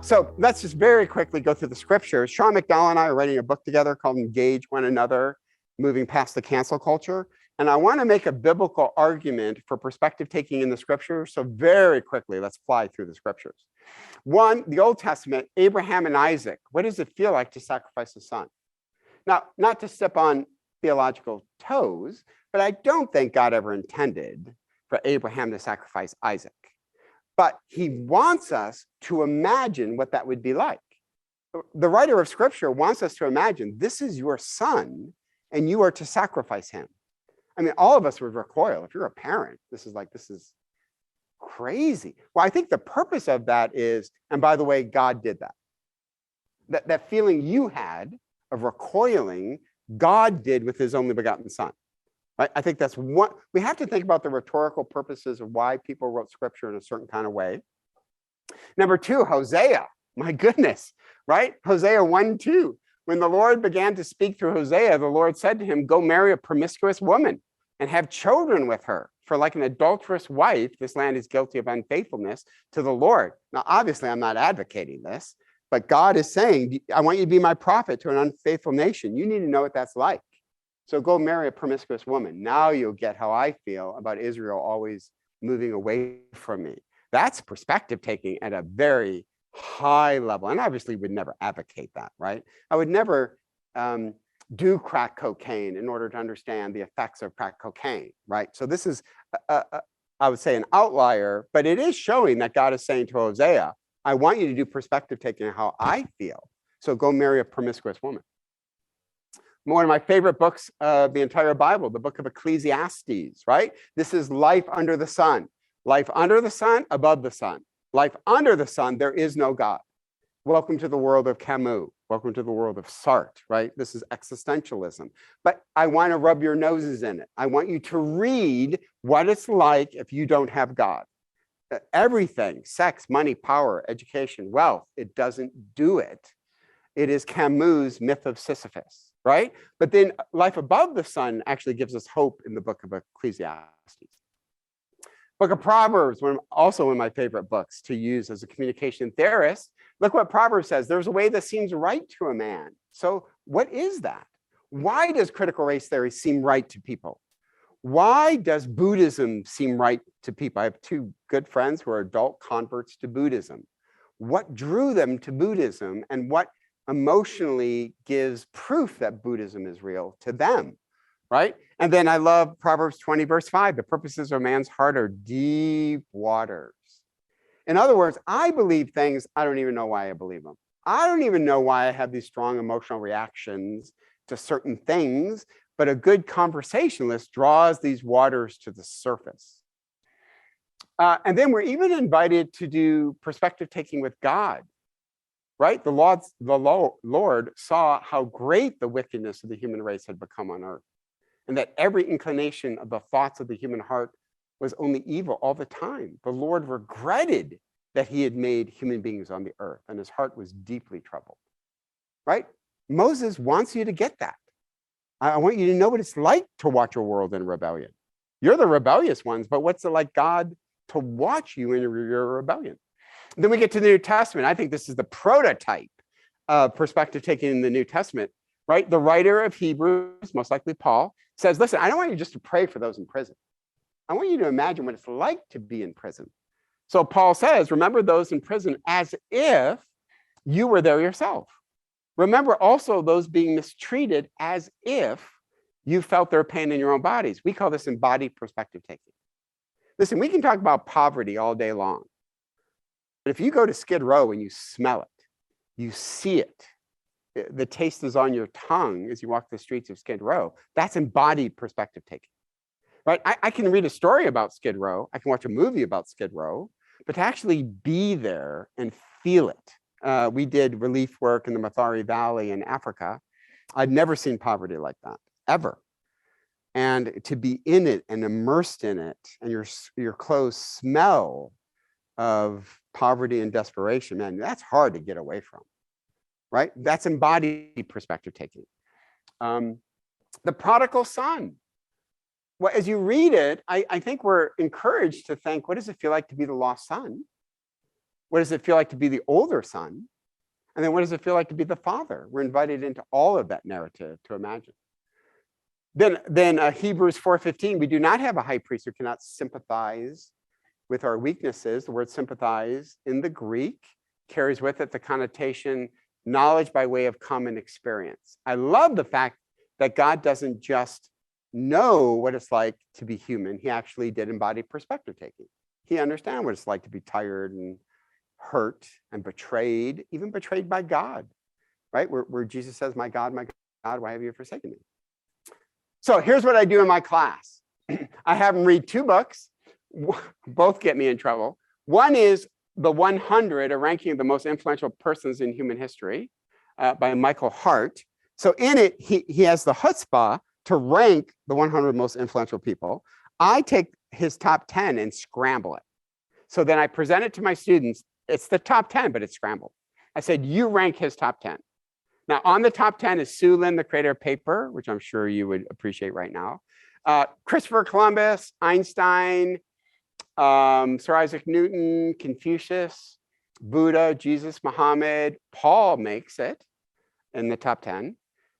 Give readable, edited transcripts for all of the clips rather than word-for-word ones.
So let's just very quickly go through the scriptures. Sean McDowell and I are writing a book together called Engage One Another, Moving Past the Cancel Culture. And I want to make a biblical argument for perspective taking in the scriptures. So very quickly, let's fly through the scriptures. One, the Old Testament, Abraham and Isaac. What does it feel like to sacrifice a son? Now, not to step on theological toes, but I don't think God ever intended for Abraham to sacrifice Isaac. But he wants us to imagine what that would be like. The writer of scripture wants us to imagine this is your son and you are to sacrifice him. I mean, all of us would recoil. If you're a parent, this is crazy. Well, I think the purpose of that is, and by the way, God did that. That feeling you had of recoiling, God did with his only begotten son. Right? I think that's what we have to think about, the rhetorical purposes of why people wrote scripture in a certain kind of way. Number two, Hosea. My goodness, right? Hosea 1:2. When the Lord began to speak through Hosea, the Lord said to him, go marry a promiscuous woman and have children with her. For like an adulterous wife, this land is guilty of unfaithfulness to the Lord. Now, obviously, I'm not advocating this, but God is saying, I want you to be my prophet to an unfaithful nation. You need to know what that's like. So go marry a promiscuous woman. Now you'll get how I feel about Israel always moving away from me. That's perspective taking at a very high level. And obviously would never advocate that, right? I would never do crack cocaine in order to understand the effects of crack cocaine, right? So this is, I would say, an outlier, but it is showing that God is saying to Hosea, I want you to do perspective taking how I feel. So go marry a promiscuous woman. One of my favorite books of the entire Bible, the book of Ecclesiastes, right? This is life under the sun. Life under the sun, above the sun. Life under the sun, there is no God. Welcome to the world of Camus. Welcome to the world of Sartre, right? This is existentialism. But I want to rub your noses in it. I want you to read what it's like if you don't have God. Everything, sex, money, power, education, wealth, it doesn't do it. It is Camus' myth of Sisyphus, right? But then life above the sun actually gives us hope in the book of Ecclesiastes. Book of Proverbs, also one of my favorite books to use as a communication theorist. Look what Proverbs says. There's a way that seems right to a man. So what is that? Why does critical race theory seem right to people? Why does Buddhism seem right to people? I have two good friends who are adult converts to Buddhism. What drew them to Buddhism and what emotionally gives proof that Buddhism is real to them, right? And then I love Proverbs 20, verse 5. The purposes of man's heart are deep waters. In other words, I believe things, I don't even know why I believe them. I don't even know why I have these strong emotional reactions to certain things, but a good conversationalist draws these waters to the surface. And then we're even invited to do perspective taking with God. Right? The Lord saw how great the wickedness of the human race had become on earth, and that every inclination of the thoughts of the human heart was only evil all the time. The Lord regretted that he had made human beings on the earth, and his heart was deeply troubled. Right? Moses wants you to get that. I want you to know what it's like to watch a world in rebellion. You're the rebellious ones, but what's it like God to watch you in your rebellion? Then we get to the New Testament. I think this is the prototype of perspective taking in the New Testament, right? The writer of Hebrews, most likely Paul, says, listen, I don't want you just to pray for those in prison. I want you to imagine what it's like to be in prison. So Paul says, remember those in prison as if you were there yourself. Remember also those being mistreated as if you felt their pain in your own bodies. We call this embodied perspective taking. Listen, we can talk about poverty all day long. But if you go to Skid Row and you smell it, you see it, the taste is on your tongue as you walk the streets of Skid Row, that's embodied perspective taking, right? I can read a story about Skid Row, I can watch a movie about Skid Row, but to actually be there and feel it. We did relief work in the Mathare Valley in Africa. I'd never seen poverty like that, ever. And to be in it and immersed in it, and your clothes smell of poverty and desperation, man, that's hard to get away from, right? That's embodied perspective taking. The Prodigal Son. Well, as you read it, I think we're encouraged to think, what does it feel like to be the lost son? What does it feel like to be the older son? And then what does it feel like to be the father? We're invited into all of that narrative to imagine. Then Hebrews 4:15, we do not have a high priest who cannot sympathize with our weaknesses. The word sympathize in the Greek carries with it the connotation knowledge by way of common experience. I love the fact that God doesn't just know what it's like to be human. He actually did embody perspective taking. He understands what it's like to be tired and hurt and betrayed, even betrayed by God, right? Where Jesus says, my God, why have you forsaken me? So here's what I do in my class. I have them read 2 books. Both get me in trouble. One is The 100, a ranking of the most influential persons in human history by Michael Hart. So in it, he has the chutzpah to rank the 100 most influential people. I take his top 10 and scramble it. So then I present it to my students. It's the top 10, but it's scrambled. I said, you rank his top 10. Now, on the top 10 is Sue Lin, the creator of paper, which I'm sure you would appreciate right now. Christopher Columbus, Einstein, Sir Isaac Newton, Confucius, Buddha, Jesus, Muhammad. Paul makes it in the top 10.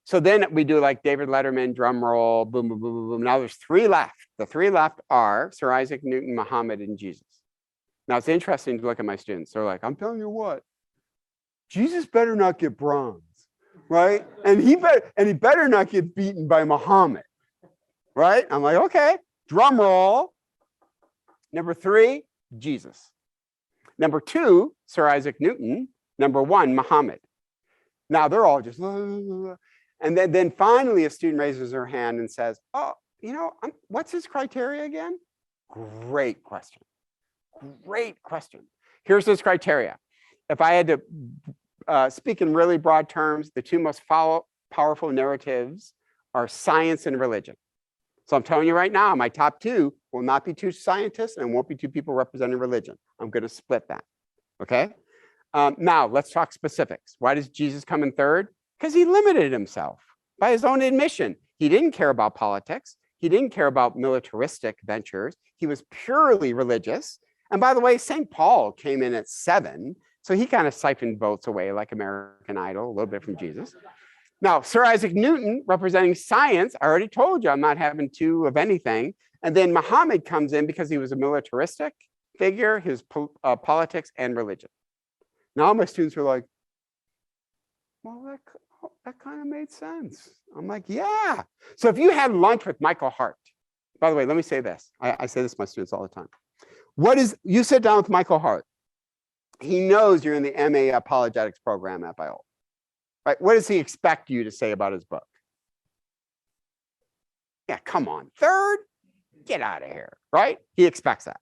So then we do like David Letterman, drum roll, boom, boom, boom, boom, boom. Now there's 3 left. The 3 left are Sir Isaac Newton, Muhammad, and Jesus. Now it's interesting to look at my students. They're like, I'm telling you what, Jesus better not get bronze, right? And he better not get beaten by Muhammad, right? I'm like, okay, drum roll. Number 3, Jesus. Number 2, Sir Isaac Newton. Number 1, Muhammad. Now they're all just, and then finally a student raises her hand and says, oh, you know, what's his criteria again? Great question. Great question. Here's his criteria. If I had to speak in really broad terms, the 2 most powerful narratives are science and religion. So I'm telling you right now, my top 2 will not be 2 scientists and won't be 2 people representing religion. I'm going to split that. Okay. Now let's talk specifics. Why does Jesus come in 3rd? Because he limited himself by his own admission. He didn't care about politics. He didn't care about militaristic ventures. He was purely religious. And by the way, St. Paul came in at 7. So he kind of siphoned votes away like American Idol, a little bit from Jesus. Now, Sir Isaac Newton, representing science, I already told you I'm not having 2 of anything. And then Muhammad comes in because he was a militaristic figure, his politics and religion. Now my students are like, well, that kind of made sense. I'm like, yeah. So if you had lunch with Michael Hart, by the way, let me say this. I say this to my students all the time. You sit down with Michael Hart. He knows you're in the MA Apologetics program at biola. Right? What does he expect you to say about his book? Yeah, come on. 3rd? Get out of here, right? He expects that.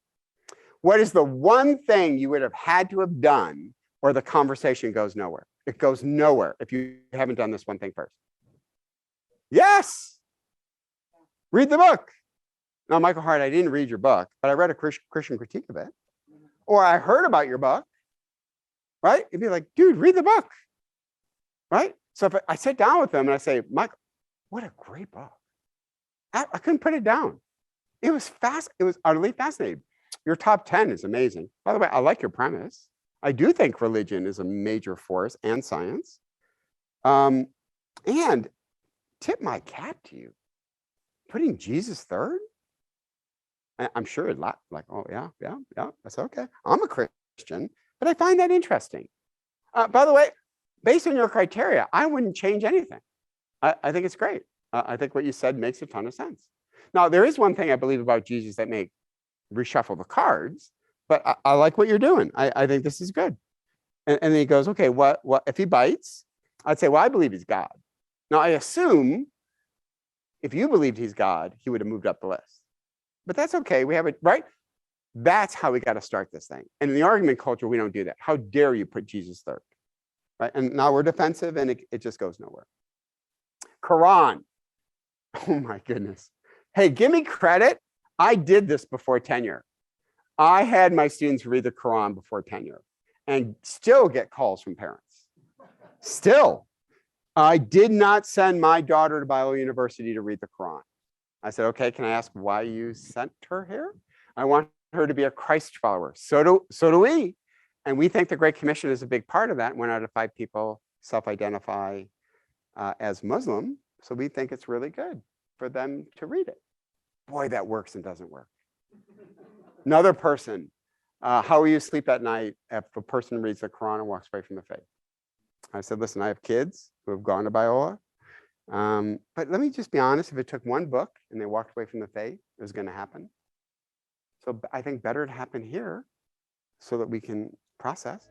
What is the one thing you would have had to have done or the conversation goes nowhere? It goes nowhere if you haven't done this one thing first. Yes. Read the book. Now, Michael Hart, I didn't read your book, but I read a Christian critique of it. Or I heard about your book, right? It'd be like, dude, read the book, right? So if I sit down with them and I say, Michael, what a great book. I couldn't put it down. It was utterly fascinating. Your top 10 is amazing. By the way, I like your premise. I do think religion is a major force and science. And tip my cap to you. Putting Jesus 3rd? I'm sure it like, oh, yeah, that's okay. I'm a Christian, but I find that interesting. By the way, based on your criteria, I wouldn't change anything. I think it's great. I think what you said makes a ton of sense. Now, there is one thing I believe about Jesus that may reshuffle the cards, but I like what you're doing. I think this is good. And then he goes, okay, what if he bites? I'd say, well, I believe he's God. Now, I assume if you believed he's God, he would have moved up the list. But that's okay. We have it, right? That's how we got to start this thing. And in the argument culture, we don't do that. How dare you put Jesus 3rd? Right? And now we're defensive and it just goes nowhere. Quran. Oh my goodness. Hey, give me credit. I did this before tenure. I had my students read the Quran before tenure and still get calls from parents. Still. I did not send my daughter to Biola University to read the Quran. I said, okay, can I ask why you sent her here? I want her to be a Christ follower. So do we. And we think the Great Commission is a big part of that. 1 out of 5 people self-identify as Muslim. So we think it's really good for them to read it. Boy, that works and doesn't work. Another person, how will you sleep at night if a person reads the Quran and walks away from the faith? I said, listen, I have kids who have gone to biola. But let me just be honest, if it took one book and they walked away from the faith, it was going to happen. So I think better to happen here so that we can process.